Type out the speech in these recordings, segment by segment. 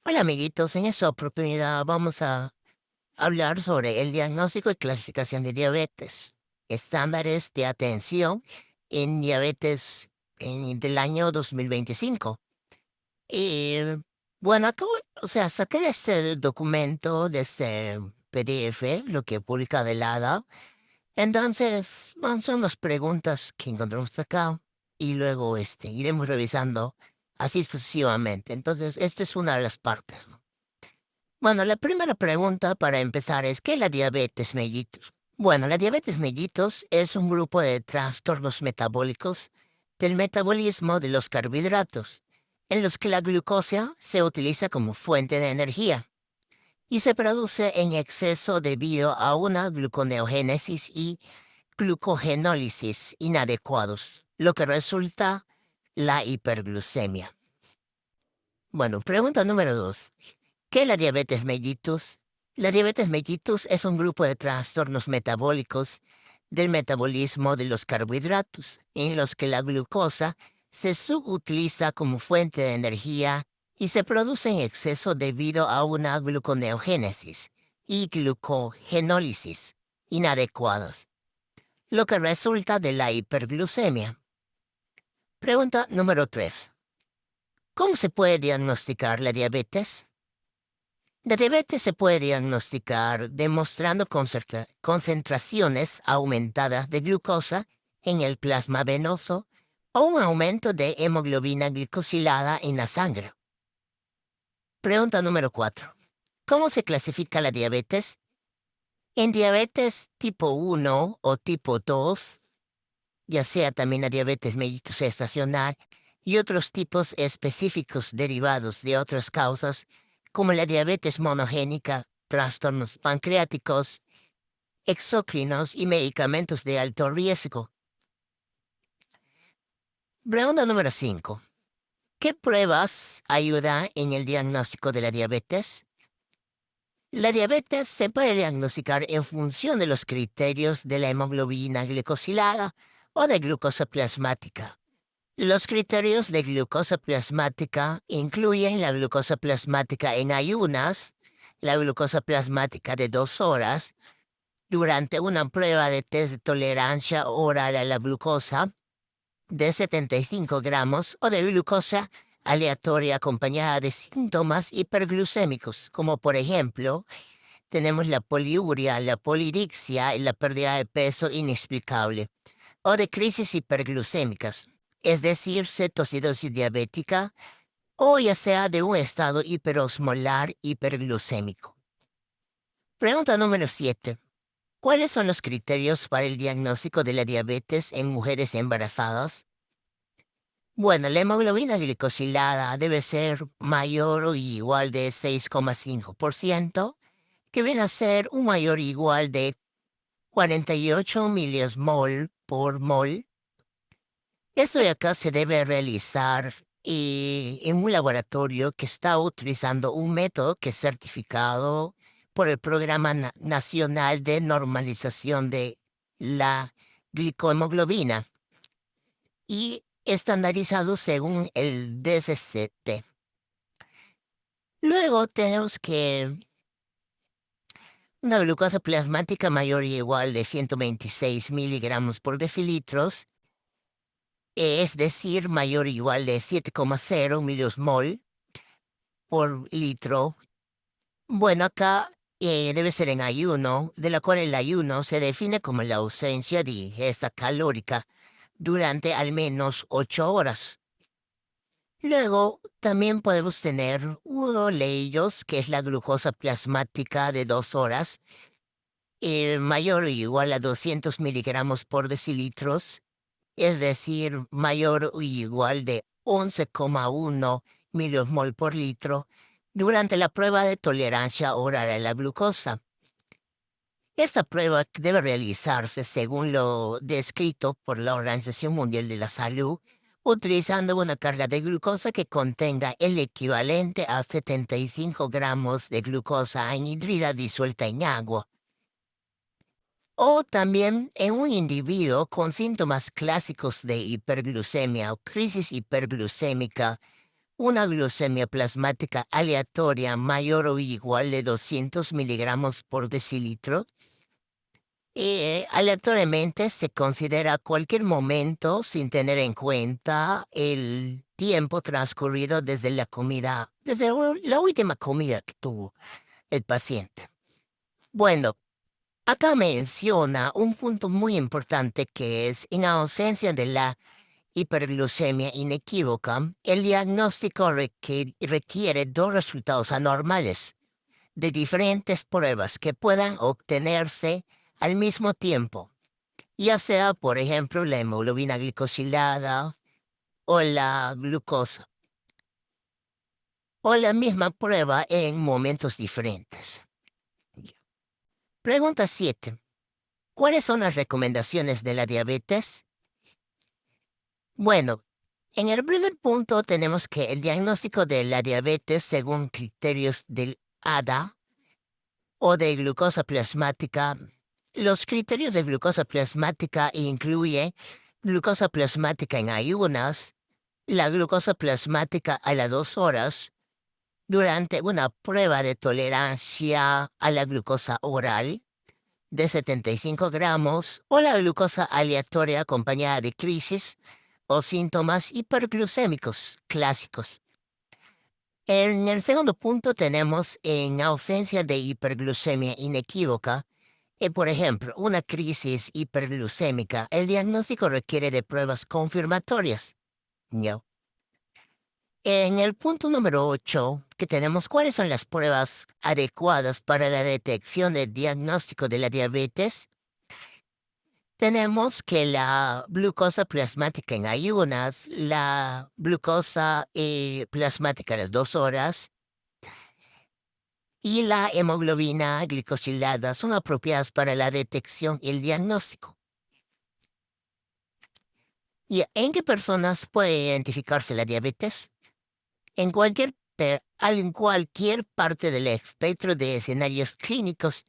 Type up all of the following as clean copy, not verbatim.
Hola amiguitos, en esta oportunidad vamos a hablar sobre el diagnóstico y clasificación de diabetes, estándares de atención en diabetes del año 2025. Y bueno, saqué de este documento, de este PDF, lo que publica de lado. Entonces, bueno, son las preguntas que encontramos acá y luego iremos revisando así sucesivamente. Entonces, esta es una de las partes, ¿no? Bueno, la primera pregunta para empezar es, ¿qué es la diabetes mellitus? Bueno, la diabetes mellitus es un grupo de trastornos metabólicos del metabolismo de los carbohidratos, en los que la glucosa se utiliza como fuente de energía y se produce en exceso debido a una gluconeogénesis y glucogenólisis inadecuados, lo que resulta la hiperglucemia. Bueno, pregunta número 2. ¿Qué es la diabetes mellitus? La diabetes mellitus es un grupo de trastornos metabólicos del metabolismo de los carbohidratos, en los que la glucosa se subutiliza como fuente de energía y se produce en exceso debido a una gluconeogénesis y glucogenólisis inadecuados, lo que resulta de la hiperglucemia. Pregunta número 3. ¿Cómo se puede diagnosticar la diabetes? La diabetes se puede diagnosticar demostrando concentraciones aumentadas de glucosa en el plasma venoso o un aumento de hemoglobina glicosilada en la sangre. Pregunta número 4. ¿Cómo se clasifica la diabetes? En diabetes tipo 1 o tipo 2, ya sea también la diabetes mellitus gestacional y otros tipos específicos derivados de otras causas, como la diabetes monogénica, trastornos pancreáticos, exócrinos y medicamentos de alto riesgo. Pregunta número 5. ¿Qué pruebas ayudan en el diagnóstico de la diabetes? La diabetes se puede diagnosticar en función de los criterios de la hemoglobina glicosilada o de glucosa plasmática. Los criterios de glucosa plasmática incluyen la glucosa plasmática en ayunas, la glucosa plasmática de 2 horas, durante una prueba de test de tolerancia oral a la glucosa de 75 gramos o de glucosa aleatoria acompañada de síntomas hiperglucémicos, como por ejemplo, tenemos la poliuria, la polidixia y la pérdida de peso inexplicable, o de crisis hiperglucémicas, es decir, cetocidosis diabética, o ya sea de un estado hiperosmolar hiperglucémico. Pregunta número 7. ¿Cuáles son los criterios para el diagnóstico de la diabetes en mujeres embarazadas? Bueno, la hemoglobina glicosilada debe ser mayor o igual de 6,5%, que viene a ser un mayor o igual de 48 milimol por mol. Esto de acá se debe realizar en un laboratorio que está utilizando un método que es certificado por el Programa Nacional de Normalización de la Glicohemoglobina y estandarizado según el DSCT. Luego tenemos que una glucosa plasmática mayor o igual de 126 miligramos por decilitros, es decir, mayor o igual de 7,0 milimol por litro. Bueno, acá debe ser en ayuno, de la cual el ayuno se define como la ausencia de ingesta calórica durante al menos 8 horas. Luego, también podemos tener uno de ellos, que es la glucosa plasmática de 2 horas, mayor o igual a 200 miligramos por decilitros, es decir, mayor o igual de 11,1 milimol por litro, durante la prueba de tolerancia oral a la glucosa. Esta prueba debe realizarse según lo descrito por la Organización Mundial de la Salud, utilizando una carga de glucosa que contenga el equivalente a 75 gramos de glucosa anhidrida disuelta en agua. O también en un individuo con síntomas clásicos de hiperglucemia o crisis hiperglucémica, una glucemia plasmática aleatoria mayor o igual de 200 miligramos por decilitro. Aleatoriamente se considera cualquier momento sin tener en cuenta el tiempo transcurrido desde la última comida que tuvo el paciente. Bueno, acá menciona un punto muy importante que es, en ausencia de la hiperglucemia inequívoca, el diagnóstico requiere dos resultados anormales de diferentes pruebas que puedan obtenerse al mismo tiempo, ya sea, por ejemplo, la hemoglobina glicosilada o la glucosa, o la misma prueba en momentos diferentes. Pregunta 7. ¿Cuáles son las recomendaciones de la diabetes? Bueno, en el primer punto tenemos que el diagnóstico de la diabetes según criterios del ADA o de glucosa plasmática. Los criterios de glucosa plasmática incluyen glucosa plasmática en ayunas, la glucosa plasmática a las 2 horas, durante una prueba de tolerancia a la glucosa oral de 75 gramos o la glucosa aleatoria acompañada de crisis o síntomas hiperglucémicos clásicos. En el segundo punto tenemos, en ausencia de hiperglucemia inequívoca, por ejemplo, una crisis hiperglucémica, el diagnóstico requiere de pruebas confirmatorias. ¿No? En el punto número 8, que tenemos cuáles son las pruebas adecuadas para la detección del diagnóstico de la diabetes, tenemos que la glucosa plasmática en ayunas, la glucosa plasmática a las 2 horas y la hemoglobina glicosilada son apropiadas para la detección y el diagnóstico. ¿Y en qué personas puede identificarse la diabetes? En cualquier parte del espectro de escenarios clínicos,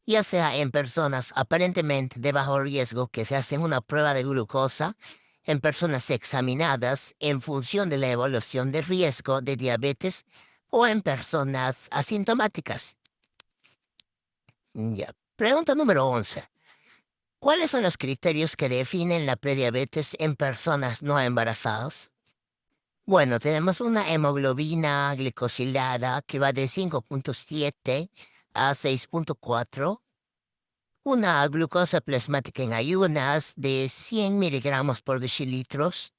ya sea en personas aparentemente de bajo riesgo que se hacen una prueba de glucosa, en personas examinadas en función de la evaluación de riesgo de diabetes o en personas asintomáticas. Ya. Pregunta número 11. ¿Cuáles son los criterios que definen la prediabetes en personas no embarazadas? Bueno, tenemos una hemoglobina glicosilada que va de 5.7 a 6.4, una glucosa plasmática en ayunas de 100 miligramos por decilitros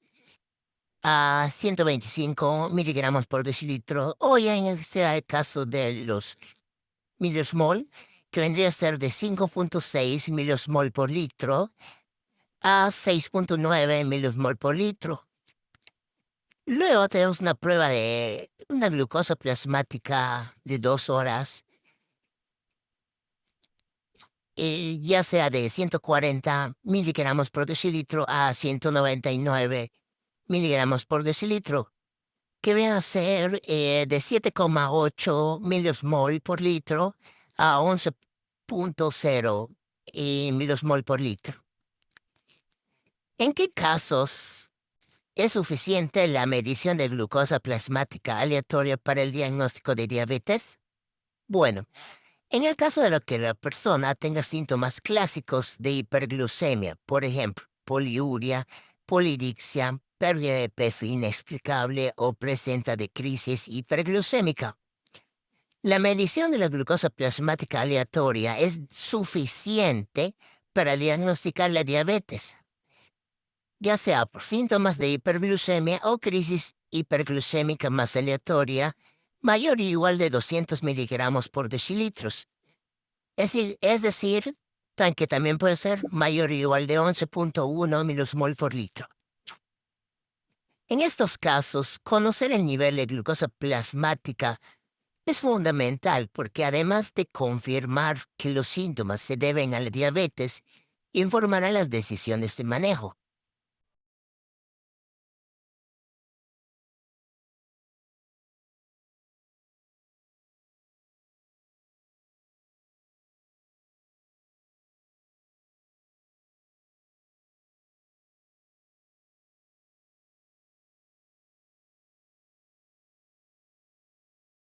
a 125 miligramos por decilitro, o ya en el caso de los millimol, que vendría a ser de 5.6 millimol por litro a 6.9 millimol por litro. Luego tenemos una prueba de una glucosa plasmática de 2 horas, ya sea de 140 miligramos por decilitro a 199 miligramos por decilitro, que viene a ser de 7,8 millimol por litro a 11.0 millimol por litro. ¿En qué casos es suficiente la medición de glucosa plasmática aleatoria para el diagnóstico de diabetes? Bueno, en el caso de lo que la persona tenga síntomas clásicos de hiperglucemia, por ejemplo, poliuria, polidixia, pérdida de peso inexplicable o presenta de crisis hiperglucémica, la medición de la glucosa plasmática aleatoria es suficiente para diagnosticar la diabetes, ya sea por síntomas de hiperglucemia o crisis hiperglucémica más aleatoria, mayor o igual de 200 miligramos por decilitros. Es decir, que también puede ser mayor o igual de 11.1 millimol por litro. En estos casos, conocer el nivel de glucosa plasmática es fundamental porque, además de confirmar que los síntomas se deben a la diabetes, informará las decisiones de manejo.